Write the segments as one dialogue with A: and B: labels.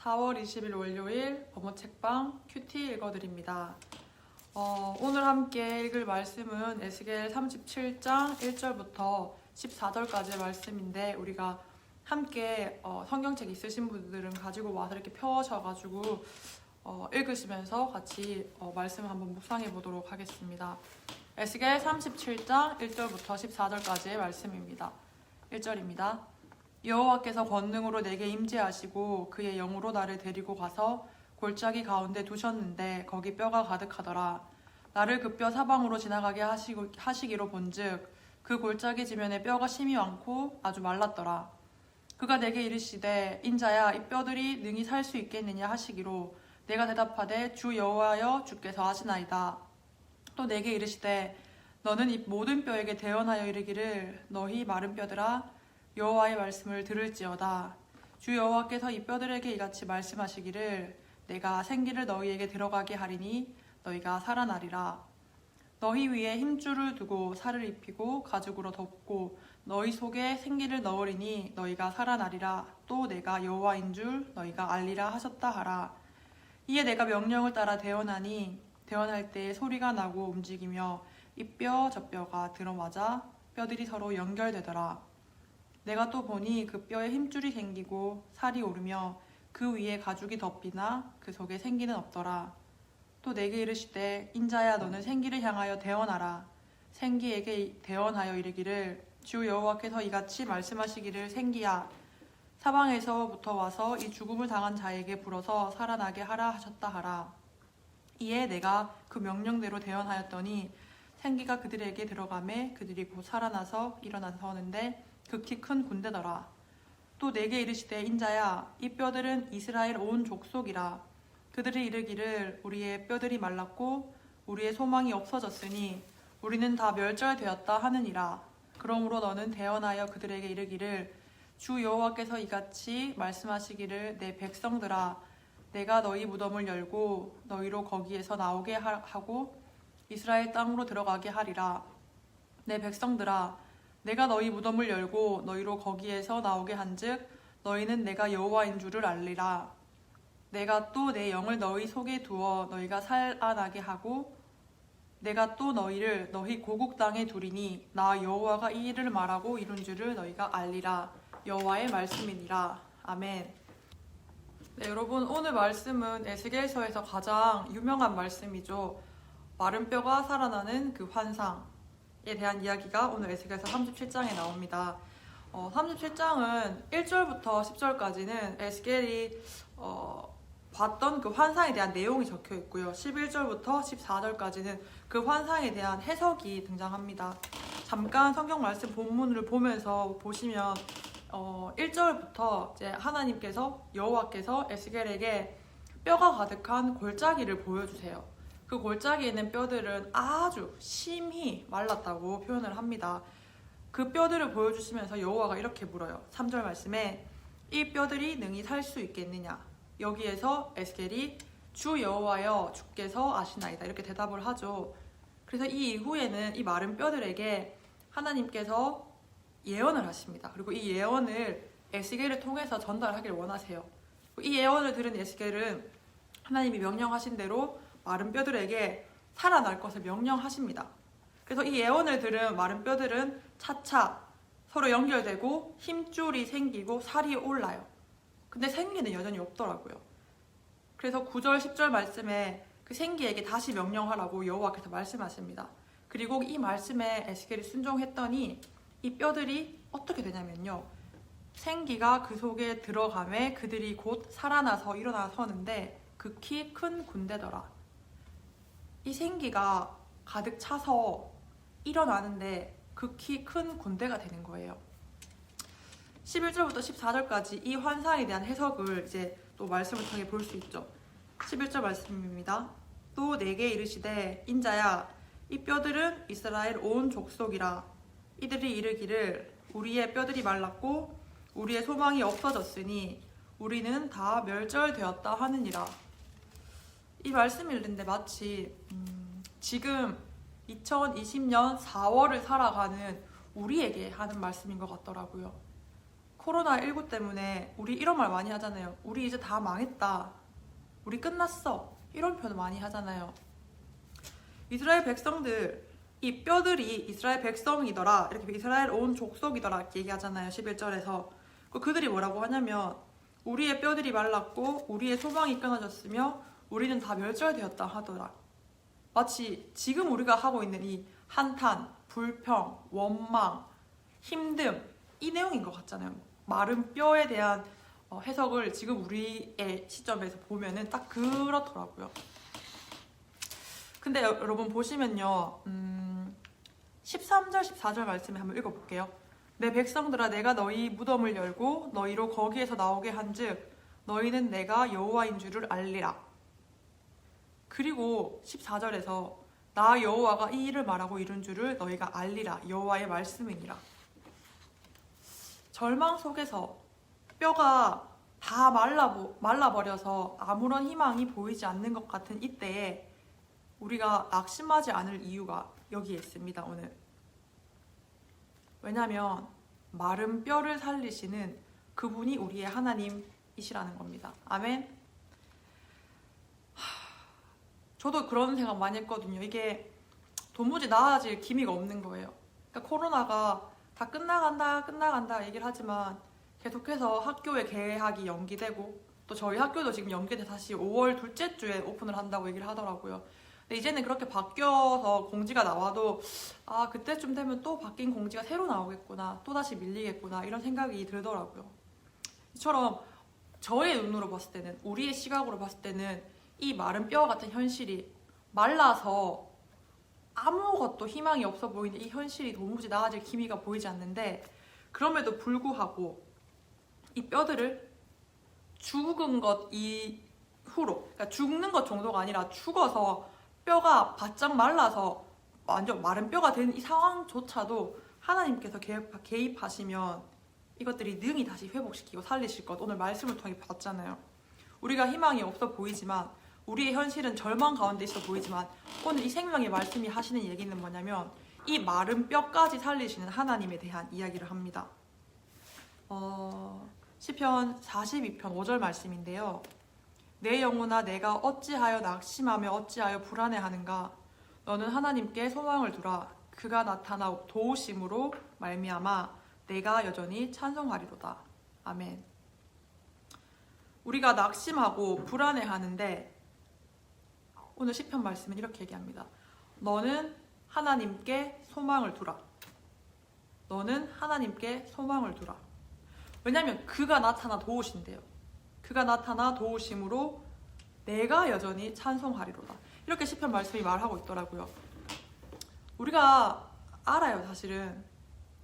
A: 4월 20일 월요일 법문책방 큐티 읽어드립니다. 오늘 함께 읽을 말씀은 에스겔 37장 1절부터 14절까지의 말씀인데, 우리가 함께 성경책 있으신 분들은 가지고 와서 이렇게 펴셔가지고 읽으시면서 같이 말씀을 한번 묵상해 보도록 하겠습니다. 에스겔 37장 1절부터 14절까지의 말씀입니다. 1절입니다. 여호와께서 권능으로 내게 임재하시고 그의 영으로 나를 데리고 가서 골짜기 가운데 두셨는데 거기 뼈가 가득하더라. 나를 그 뼈 사방으로 지나가게 하시기로 본즉 그 골짜기 지면에 뼈가 심이 많고 아주 말랐더라. 그가 내게 이르시되 인자야, 이 뼈들이 능히 살 수 있겠느냐 하시기로 내가 대답하되 주 여호와여, 주께서 아시나이다. 또 내게 이르시되 너는 이 모든 뼈에게 대언하여 이르기를 너희 마른 뼈들아, 여호와의 말씀을 들을지어다. 주 여호와께서 이 뼈들에게 이같이 말씀하시기를 내가 생기를 너희에게 들어가게 하리니 너희가 살아나리라. 너희 위에 힘줄을 두고 살을 입히고 가죽으로 덮고 너희 속에 생기를 넣으리니 너희가 살아나리라. 또 내가 여호와인 줄 너희가 알리라 하셨다 하라. 이에 내가 명령을 따라 대언하니 대언할 때 소리가 나고 움직이며 이 뼈 저 뼈가 들어맞아 뼈들이 서로 연결되더라. 내가 또 보니 그 뼈에 힘줄이 생기고 살이 오르며 그 위에 가죽이 덮이나 그 속에 생기는 없더라. 또 내게 이르시되 인자야, 너는 생기를 향하여 대언하라. 생기에게 대언하여 이르기를 주 여호와께서 이같이 말씀하시기를 생기야, 사방에서부터 와서 이 죽음을 당한 자에게 불어서 살아나게 하라 하셨다 하라. 이에 내가 그 명령대로 대언하였더니 생기가 그들에게 들어가매 그들이 곧 살아나서 일어나서 서는데 극히 큰 군대더라. 또 내게 이르시되 인자야, 이 뼈들은 이스라엘 온 족속이라. 그들이 이르기를 우리의 뼈들이 말랐고 우리의 소망이 없어졌으니 우리는 다 멸절되었다 하느니라. 그러므로 너는 대언하여 그들에게 이르기를 주 여호와께서 이같이 말씀하시기를 내 백성들아, 내가 너희 무덤을 열고 너희로 거기에서 나오게 하고 이스라엘 땅으로 들어가게 하리라. 내 백성들아, 내가 너희 무덤을 열고 너희로 거기에서 나오게 한즉 너희는 내가 여호와인 줄을 알리라. 내가 또 내 영을 너희 속에 두어 너희가 살아나게 하고 내가 또 너희를 너희 고국 땅에 두리니 나 여호와가 이 일을 말하고 이룬 줄을 너희가 알리라. 여호와의 말씀이니라. 아멘. 네, 여러분, 오늘 말씀은 에스겔서에서 가장 유명한 말씀이죠. 마른 뼈가 살아나는 그 환상 에 대한 이야기가 오늘 에스겔서 37장에 나옵니다. 37장은 1절부터 10절까지는 에스겔이 봤던 그 환상에 대한 내용이 적혀 있고요. 11절부터 14절까지는 그 환상에 대한 해석이 등장합니다. 잠깐 성경 말씀 본문을 보면서 보시면 1절부터 이제 하나님께서 여호와께서 에스겔에게 뼈가 가득한 골짜기를 보여주세요. 그 골짜기에 있는 뼈들은 아주 심히 말랐다고 표현을 합니다. 그 뼈들을 보여주시면서 여호와가 이렇게 물어요. 3절 말씀에 이 뼈들이 능히 살 수 있겠느냐. 여기에서 에스겔이 주 여호와여, 주께서 아시나이다 이렇게 대답을 하죠. 그래서 이 이후에는 이 마른 뼈들에게 하나님께서 예언을 하십니다. 그리고 이 예언을 에스겔을 통해서 전달하길 원하세요. 이 예언을 들은 에스겔은 하나님이 명령하신 대로 마른 뼈들에게 살아날 것을 명령하십니다. 그래서 이 예언을 들은 마른 뼈들은 차차 서로 연결되고 힘줄이 생기고 살이 올라요. 근데 생기는 여전히 없더라고요. 그래서 9절 10절 말씀에 그 생기에게 다시 명령하라고 여호와께서 말씀하십니다. 그리고 이 말씀에 에스겔이 순종했더니 이 뼈들이 어떻게 되냐면요, 생기가 그 속에 들어가매 그들이 곧 살아나서 일어나서는데 극히 큰 군대더라. 이 생기가 가득 차서 일어나는데 극히 큰 군대가 되는 거예요. 11절부터 14절까지 이 환상에 대한 해석을 이제 또 말씀을 통해 볼 수 있죠. 11절 말씀입니다. 또 내게 이르시되 인자야, 이 뼈들은 이스라엘 온 족속이라. 이들이 이르기를 우리의 뼈들이 말랐고 우리의 소망이 없어졌으니 우리는 다 멸절되었다 하느니라. 이 말씀을 읽는데 마치 지금 2020년 4월을 살아가는 우리에게 하는 말씀인 것 같더라고요. 코로나19 때문에 우리 이런 말 많이 하잖아요. 우리 이제 다 망했다. 우리 끝났어. 이런 표현 많이 하잖아요. 이스라엘 백성들, 이 뼈들이 이스라엘 백성이더라. 이렇게 이스라엘 온 족속이더라. 이렇게 얘기하잖아요. 11절에서. 그들이 뭐라고 하냐면 우리의 뼈들이 말랐고 우리의 소망이 끊어졌으며 우리는 다 멸절되었다 하더라. 마치 지금 우리가 하고 있는 이 한탄, 불평, 원망, 힘듦 이 내용인 것 같잖아요. 마른 뼈에 대한 해석을 지금 우리의 시점에서 보면은 딱 그렇더라고요. 근데 여러분 보시면요, 13절, 14절 말씀을 한번 읽어볼게요. 내 백성들아, 내가 너희 무덤을 열고 너희로 거기에서 나오게 한즉 너희는 내가 여호와인 줄을 알리라. 그리고 14절에서 나 여호와가 이 일을 말하고 이룬 줄을 너희가 알리라. 여호와의 말씀이니라. 절망 속에서 뼈가 다 말라버려서 아무런 희망이 보이지 않는 것 같은 이때에 우리가 낙심하지 않을 이유가 여기에 있습니다. 오늘. 왜냐하면 마른 뼈를 살리시는 그분이 우리의 하나님이시라는 겁니다. 아멘. 저도 그런 생각 많이 했거든요. 이게 도무지 나아질 기미가 없는 거예요. 그러니까 코로나가 다 끝나간다 얘기를 하지만 계속해서 학교의 개학이 연기되고 또 저희 학교도 지금 연기돼 다시 5월 둘째 주에 오픈을 한다고 얘기를 하더라고요. 근데 이제는 그렇게 바뀌어서 공지가 나와도 그때쯤 되면 또 바뀐 공지가 새로 나오겠구나, 또 다시 밀리겠구나 이런 생각이 들더라고요. 이처럼 저의 눈으로 봤을 때는, 우리의 시각으로 봤을 때는 이 마른 뼈 같은 현실이 말라서 아무것도 희망이 없어 보이는 이 현실이 도무지 나아질 기미가 보이지 않는데, 그럼에도 불구하고 이 뼈들을 죽은 것 이후로, 그러니까 죽는 것 정도가 아니라 죽어서 뼈가 바짝 말라서 완전 마른 뼈가 된 이 상황조차도 하나님께서 개입하시면 이것들이 능히 다시 회복시키고 살리실 것, 오늘 말씀을 통해 봤잖아요. 우리가 희망이 없어 보이지만, 우리의 현실은 절망 가운데 있어 보이지만, 오늘 이 생명의 말씀이 하시는 얘기는 뭐냐면 이 마른 뼈까지 살리시는 하나님에 대한 이야기를 합니다. 시편 42편 5절 말씀인데요. 내 영혼아, 내가 어찌하여 낙심하며 어찌하여 불안해하는가? 너는 하나님께 소망을 두라. 그가 나타나 도우심으로 말미암아 내가 여전히 찬송하리로다. 아멘. 우리가 낙심하고 불안해하는데 오늘 시편 말씀은 이렇게 얘기합니다. 너는 하나님께 소망을 두라. 너는 하나님께 소망을 두라. 왜냐하면 그가 나타나 도우신대요. 그가 나타나 도우심으로 내가 여전히 찬송하리로다. 이렇게 시편 말씀이 말하고 있더라고요. 우리가 알아요. 사실은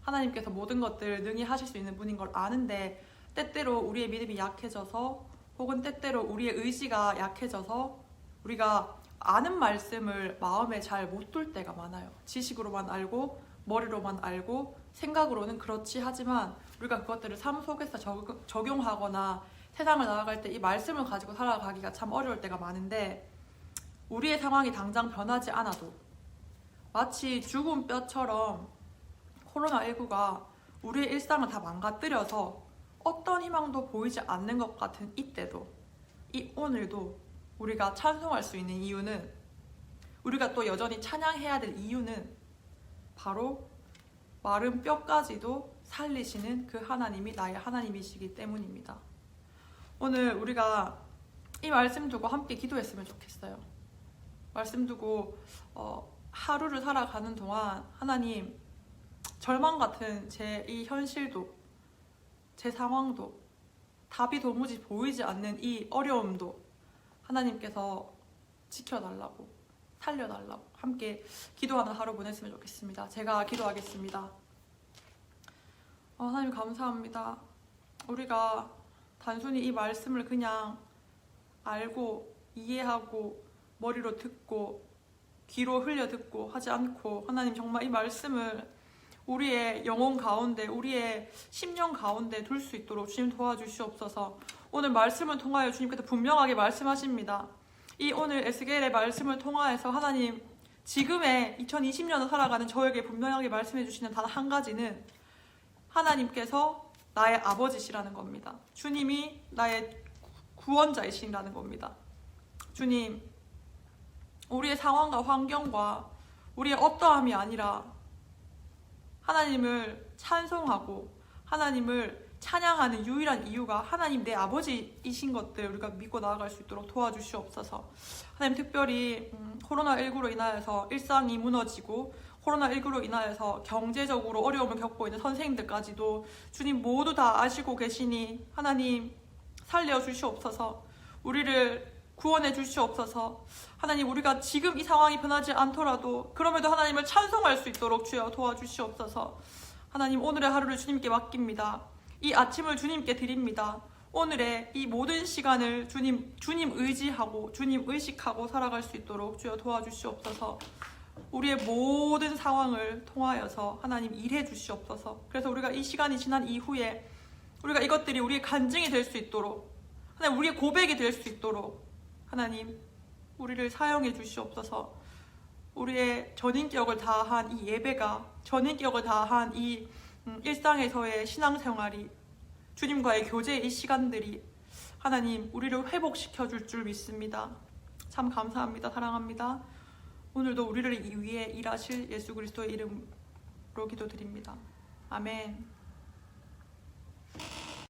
A: 하나님께서 모든 것들 능히 하실 수 있는 분인 걸 아는데, 때때로 우리의 믿음이 약해져서, 혹은 때때로 우리의 의지가 약해져서 우리가 아는 말씀을 마음에 잘 못 둘 때가 많아요. 지식으로만 알고 머리로만 알고 생각으로는 그렇지, 하지만 우리가 그것들을 삶 속에서 적용하거나 세상을 나아갈 때 이 말씀을 가지고 살아가기가 참 어려울 때가 많은데, 우리의 상황이 당장 변하지 않아도 마치 죽은 뼈처럼 코로나19가 우리의 일상을 다 망가뜨려서 어떤 희망도 보이지 않는 것 같은 이때도, 이 오늘도 우리가 찬송할 수 있는 이유는, 우리가 또 여전히 찬양해야 될 이유는 바로 마른 뼈까지도 살리시는 그 하나님이 나의 하나님이시기 때문입니다. 오늘 우리가 이 말씀 두고 함께 기도했으면 좋겠어요. 말씀 두고 하루를 살아가는 동안 하나님, 절망 같은 제 이 현실도, 제 상황도, 답이 도무지 보이지 않는 이 어려움도 하나님께서 지켜달라고, 살려달라고 함께 기도하는 하루 보냈으면 좋겠습니다. 제가 기도하겠습니다. 하나님 감사합니다. 우리가 단순히 이 말씀을 그냥 알고 이해하고 머리로 듣고 귀로 흘려 듣고 하지 않고, 하나님 정말 이 말씀을 우리의 영혼 가운데, 우리의 심령 가운데 둘 수 있도록 주님 도와주시옵소서. 오늘 말씀을 통하여 주님께서 분명하게 말씀하십니다. 이 오늘 에스겔의 말씀을 통하여서 하나님, 지금의 2020년을 살아가는 저에게 분명하게 말씀해 주시는 단 한 가지는, 하나님께서 나의 아버지시라는 겁니다. 주님이 나의 구원자이시라는 겁니다. 주님, 우리의 상황과 환경과 우리의 어떠함이 아니라 하나님을 찬송하고 하나님을 찬양하는 유일한 이유가 하나님 내 아버지이신 것들 우리가 믿고 나아갈 수 있도록 도와주시옵소서. 하나님, 특별히 코로나19로 인하여서 일상이 무너지고 코로나19로 인하여서 경제적으로 어려움을 겪고 있는 선생님들까지도 주님 모두 다 아시고 계시니 하나님 살려주시옵소서. 우리를 구원해 주시옵소서. 하나님, 우리가 지금 이 상황이 변하지 않더라도 그럼에도 하나님을 찬송할 수 있도록 주여 도와주시옵소서. 하나님, 오늘의 하루를 주님께 맡깁니다. 이 아침을 주님께 드립니다. 오늘의 이 모든 시간을 주님 의지하고 주님 의식하고 살아갈 수 있도록 주여 도와주시옵소서. 우리의 모든 상황을 통하여서 하나님 일해 주시옵소서. 그래서 우리가 이 시간이 지난 이후에 우리가 이것들이 우리의 간증이 될 수 있도록, 하나님 우리의 고백이 될 수 있도록 하나님 우리를 사용해 주시옵소서. 우리의 전인격을 다한 이 예배가, 전인격을 다한 이 일상에서의 신앙생활이, 주님과의 교제의 이 시간들이 하나님 우리를 회복시켜 줄 줄 믿습니다. 참 감사합니다. 사랑합니다. 오늘도 우리를 위해 일하실 예수 그리스도의 이름으로 기도드립니다. 아멘.